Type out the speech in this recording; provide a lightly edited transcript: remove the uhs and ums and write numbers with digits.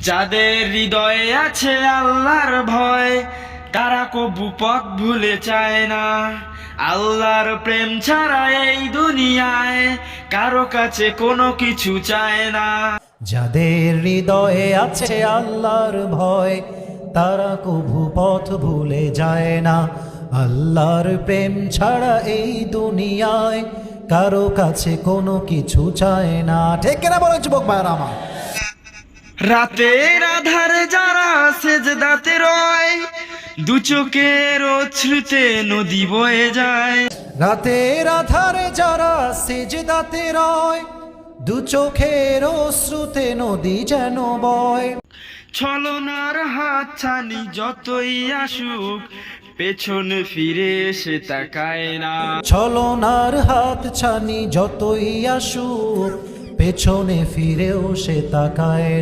যাদের হৃদয়ে আছে আল্লাহর ভয়, তারা কবু পথ ভুলে চায় না। আল্লাহর প্রেম ছাড়া এই দুনিয়ায় কারো কাছে কোনো কিছু চায় না। যাদের হৃদয়ে আছে আল্লাহর ভয়, তারা কভু পথ ভুলে যায় না। আল্লাহর প্রেম ছাড়া এই দুনিয়ায় কারো কাছে কোনো কিছু চায় না। ঠিক কিনা বলো যুবক ভাইরা আমার? রাতের আধারে যারা সেজদাতে রয়, দু চোখের অশ্রুতে নদী বয়ে যায়। রাতের আধারে যারা সিজদাতে রয়, দু চোখের অশ্রুতে নদী যেন বয়। ছলনার হাত ছানি যতই আসুক, পেছনে ফিরে এসে তাকায় না। ছলনার হাত ছানি যতই আসুক, পেছনে ফিরেও সে তাকায়।